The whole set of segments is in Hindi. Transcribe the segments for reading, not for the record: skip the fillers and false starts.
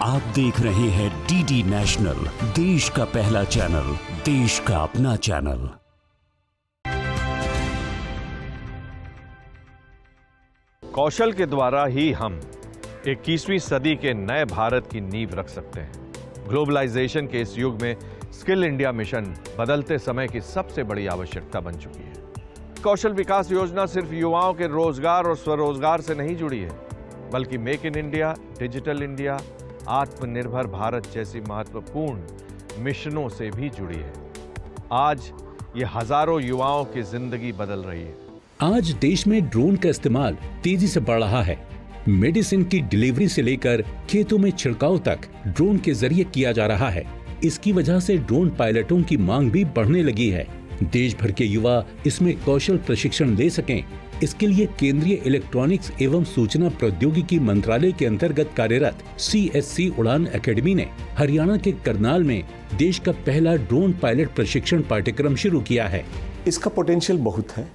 आप देख रहे हैं डीडी नेशनल, देश का पहला चैनल, देश का अपना चैनल। कौशल के द्वारा ही हम 21वीं सदी के नए भारत की नींव रख सकते हैं। ग्लोबलाइजेशन के इस युग में स्किल इंडिया मिशन बदलते समय की सबसे बड़ी आवश्यकता बन चुकी है। कौशल विकास योजना सिर्फ युवाओं के रोजगार और स्वरोजगार से नहीं जुड़ी है, बल्कि make in India, digital India, आत्मनिर्भर भारत जैसी महत्वपूर्ण मिशनों से भी जुड़ी है। आज ये हजारों युवाओं की जिंदगी बदल रही है। आज देश में ड्रोन का इस्तेमाल तेजी से बढ़ रहा है। मेडिसिन की डिलीवरी से लेकर खेतों में छिड़काव तक ड्रोन के जरिए किया जा रहा है। इसकी वजह से ड्रोन पायलटों की मांग भी बढ़ने लगी है। देश भर के युवा इसमें कौशल प्रशिक्षण ले सकें, इसके लिए केंद्रीय इलेक्ट्रॉनिक्स एवं सूचना प्रौद्योगिकी मंत्रालय के अंतर्गत कार्यरत CSC उड़ान एकेडमी ने हरियाणा के करनाल में देश का पहला ड्रोन पायलट प्रशिक्षण पाठ्यक्रम शुरू किया है। इसका पोटेंशियल बहुत है,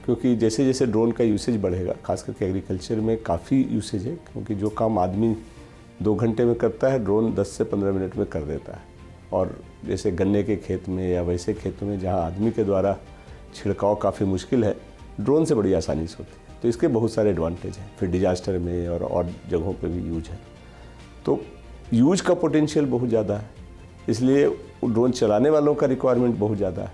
क्योंकि जैसे जैसे ड्रोन का यूसेज बढ़ेगा, खास करके एग्रीकल्चर में काफ़ी यूसेज है, क्योंकि जो काम आदमी 2 घंटे में करता है, ड्रोन 10 से 15 मिनट में कर देता है। और जैसे गन्ने के खेत में या वैसे खेतों में जहाँ आदमी के द्वारा छिड़काव काफ़ी मुश्किल है, ड्रोन से बड़ी आसानी से होती है। तो इसके बहुत सारे एडवांटेज हैं। फिर डिजास्टर में और जगहों पे भी यूज है, तो यूज का पोटेंशियल बहुत ज़्यादा है, इसलिए ड्रोन चलाने वालों का रिक्वायरमेंट बहुत ज़्यादा है।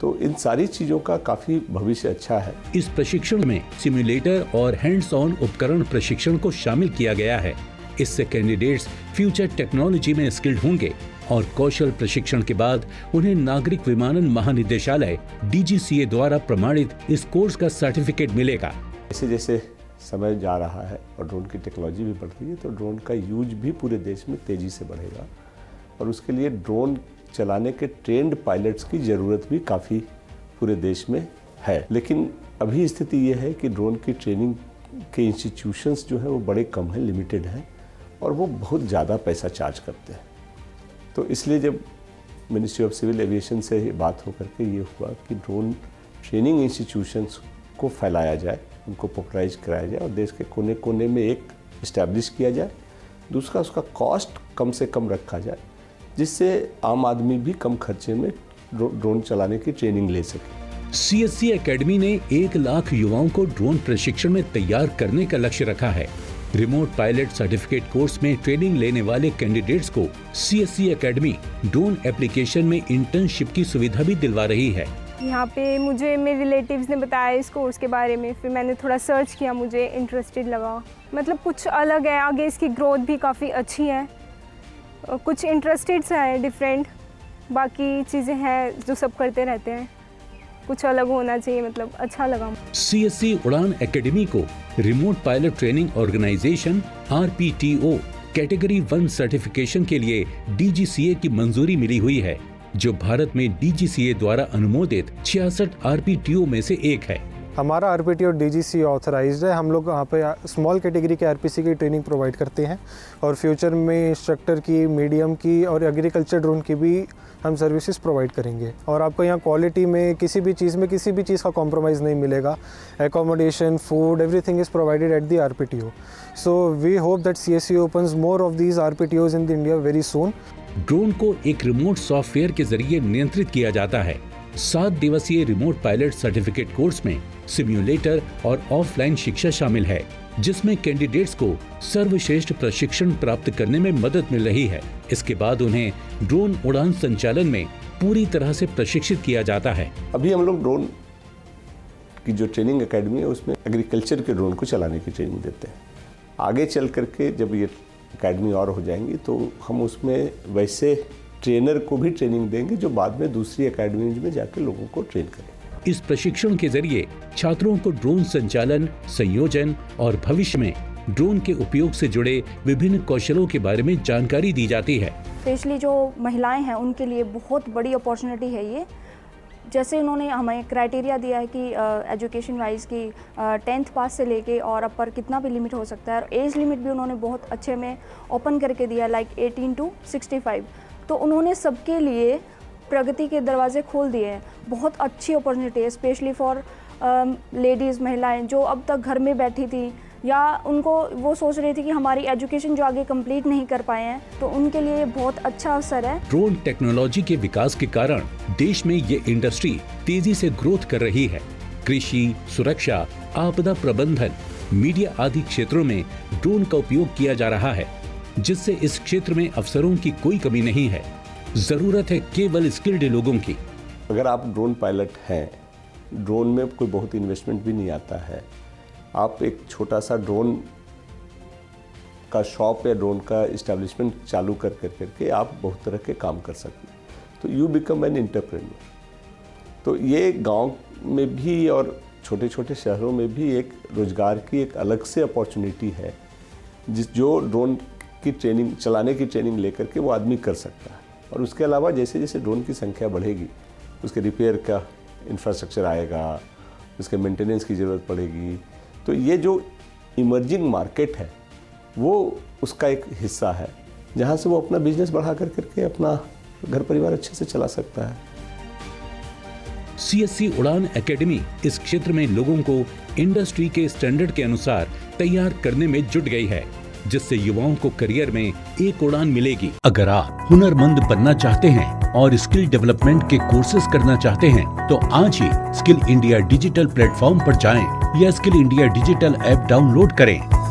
तो इन सारी चीज़ों का काफ़ी भविष्य अच्छा है। इस प्रशिक्षण में सिम्युलेटर और हैंड्स ऑन उपकरण प्रशिक्षण को शामिल किया गया है। इससे कैंडिडेट्स फ्यूचर टेक्नोलॉजी में स्किल्ड होंगे और कौशल प्रशिक्षण के बाद उन्हें नागरिक विमानन महानिदेशालय DGCA द्वारा प्रमाणित इस कोर्स का सर्टिफिकेट मिलेगा। जैसे जैसे समय जा रहा है और ड्रोन की टेक्नोलॉजी भी बढ़ रही है, तो ड्रोन का यूज भी पूरे देश में तेज़ी से बढ़ेगा और उसके लिए ड्रोन चलाने के ट्रेंड पायलट्स की ज़रूरत भी काफ़ी पूरे देश में है। लेकिन अभी स्थिति ये है कि ड्रोन की ट्रेनिंग के इंस्टीट्यूशंस जो है वो बड़े कम हैं, लिमिटेड हैं, और वो बहुत ज़्यादा पैसा चार्ज करते हैं। तो इसलिए जब मिनिस्ट्री ऑफ सिविल एविएशन से बात होकर के ये हुआ कि ड्रोन ट्रेनिंग इंस्टीट्यूशंस को फैलाया जाए, उनको पॉपुलराइज कराया जाए और देश के कोने कोने में एक इस्टेब्लिश किया जाए, दूसरा उसका कॉस्ट कम से कम रखा जाए, जिससे आम आदमी भी कम खर्चे में ड्रोन चलाने की ट्रेनिंग ले सके। CSC एकेडमी ने 1 लाख युवाओं को ड्रोन प्रशिक्षण में तैयार करने का लक्ष्य रखा है। रिमोट पायलट सर्टिफिकेट कोर्स में ट्रेनिंग लेने वाले कैंडिडेट्स को CSC एकेडमी ड्रोन एप्लीकेशन में इंटर्नशिप की सुविधा भी दिलवा रही है। यहाँ पे मुझे मेरे रिलेटिव्स ने बताया इस कोर्स के बारे में, फिर मैंने थोड़ा सर्च किया, मुझे इंटरेस्टेड लगा। मतलब कुछ अलग है, आगे इसकी ग्रोथ भी काफ़ी अच्छी है, कुछ इंटरेस्टेड सा है, डिफरेंट, बाकी चीज़ें हैं जो सब करते रहते हैं, कुछ अलग होना चाहिए, मतलब अच्छा लगा। CSC उड़ान एकेडमी को remote pilot training organisation RPTO category 1 certification के लिए DGCA की मंजूरी मिली हुई है, जो भारत में DGCA द्वारा अनुमोदित 66 RPTO में से एक है। हमारा RPTO DGCA ऑथराइज्ड है। हम लोग यहाँ पे स्मॉल कैटेगरी के RPC की ट्रेनिंग प्रोवाइड करते हैं और फ्यूचर में इंस्ट्रक्टर की, मीडियम की और एग्रीकल्चर ड्रोन की भी हम सर्विसेज प्रोवाइड करेंगे। और आपको यहाँ क्वालिटी में किसी भी चीज़ का कॉम्प्रोमाइज़ नहीं मिलेगा। Accommodation, food, everything is provided at the RPTO। So we hope that CSC opens more of these RPTOs in India very soon। Drone को एक रिमोट सॉफ्टवेयर के जरिए नियंत्रित किया जाता है। 7 दिवसीय रिमोट पायलट सर्टिफिकेट कोर्स में सिम्युलेटर और ऑफलाइन शिक्षा शामिल है, जिसमें कैंडिडेट्स को सर्वश्रेष्ठ प्रशिक्षण प्राप्त करने में मदद मिल रही है। इसके बाद उन्हें ड्रोन उड़ान संचालन में पूरी तरह से प्रशिक्षित किया जाता है। अभी हम लोग ड्रोन की जो ट्रेनिंग एकेडमी है उसमें एग्रीकल्चर के ड्रोन को चलाने की ट्रेनिंग देते हैं। आगे चल करके जब ये एकेडमी और हो जाएंगी तो हम उसमें वैसे ट्रेनर को भी ट्रेनिंग देंगे जो बाद में दूसरी एकेडमीज में जाकर लोगों को ट्रेन करें। इस प्रशिक्षण के जरिए छात्रों को ड्रोन संचालन, संयोजन और भविष्य में ड्रोन के उपयोग से जुड़े विभिन्न कौशलों के बारे में जानकारी दी जाती है। स्पेशली जो महिलाएं हैं उनके लिए बहुत बड़ी अपॉर्चुनिटी है ये। जैसे उन्होंने हमें क्राइटेरिया दिया है कि एजुकेशन वाइज की 10th पास से लेके और अपर कितना भी लिमिट हो सकता है, और एज लिमिट भी उन्होंने बहुत अच्छे में ओपन करके दिया, लाइक 18 to 65। तो उन्होंने सबके लिए प्रगति के दरवाजे खोल दिए हैं। बहुत अच्छी अपॉर्चुनिटी है, स्पेशली फॉर लेडीज़, महिलाएं जो अब तक घर में बैठी थी, या उनको वो सोच रहे थे कि हमारी एजुकेशन जो आगे कंप्लीट नहीं कर पाए हैं, तो उनके लिए बहुत अच्छा अवसर है। ड्रोन टेक्नोलॉजी के विकास के कारण देश में ये इंडस्ट्री तेजी से ग्रोथ कर रही है। कृषि, सुरक्षा, आपदा प्रबंधन, मीडिया आदि क्षेत्रों में ड्रोन का उपयोग किया जा रहा है, जिससे इस क्षेत्र में अवसरों की कोई कमी नहीं है। जरूरत है केवल स्किल्ड लोगों की। अगर आप ड्रोन पायलट हैं, ड्रोन में कोई बहुत इन्वेस्टमेंट भी नहीं आता है, आप एक छोटा सा ड्रोन का शॉप या ड्रोन का इस्टेब्लिशमेंट चालू कर करके आप बहुत तरह के काम कर सकते हैं, तो यू बिकम एन एंटरप्रेन्योर। तो ये गांव में भी और छोटे छोटे शहरों में भी एक रोजगार की एक अलग से अपॉर्चुनिटी है, जो ड्रोन की ट्रेनिंग, चलाने की ट्रेनिंग लेकर के वो आदमी कर सकता है। और उसके अलावा जैसे जैसे ड्रोन की संख्या बढ़ेगी, उसके रिपेयर का इंफ्रास्ट्रक्चर आएगा, उसके मेंटेनेंस की ज़रूरत पड़ेगी, तो ये जो इमर्जिंग मार्केट है वो उसका एक हिस्सा है, जहाँ से वो अपना बिजनेस बढ़ा करके अपना घर परिवार अच्छे से चला सकता है। CSC उड़ान एकेडमी इस क्षेत्र में लोगों को इंडस्ट्री के स्टैंडर्ड के अनुसार तैयार करने में जुट गई है, जिससे युवाओं को करियर में एक उड़ान मिलेगी। अगर आप हुनरमंद बनना चाहते हैं और स्किल डेवलपमेंट के कोर्सेज करना चाहते हैं, तो आज ही स्किल इंडिया डिजिटल प्लेटफॉर्म पर जाएं या skill India digital app download करें।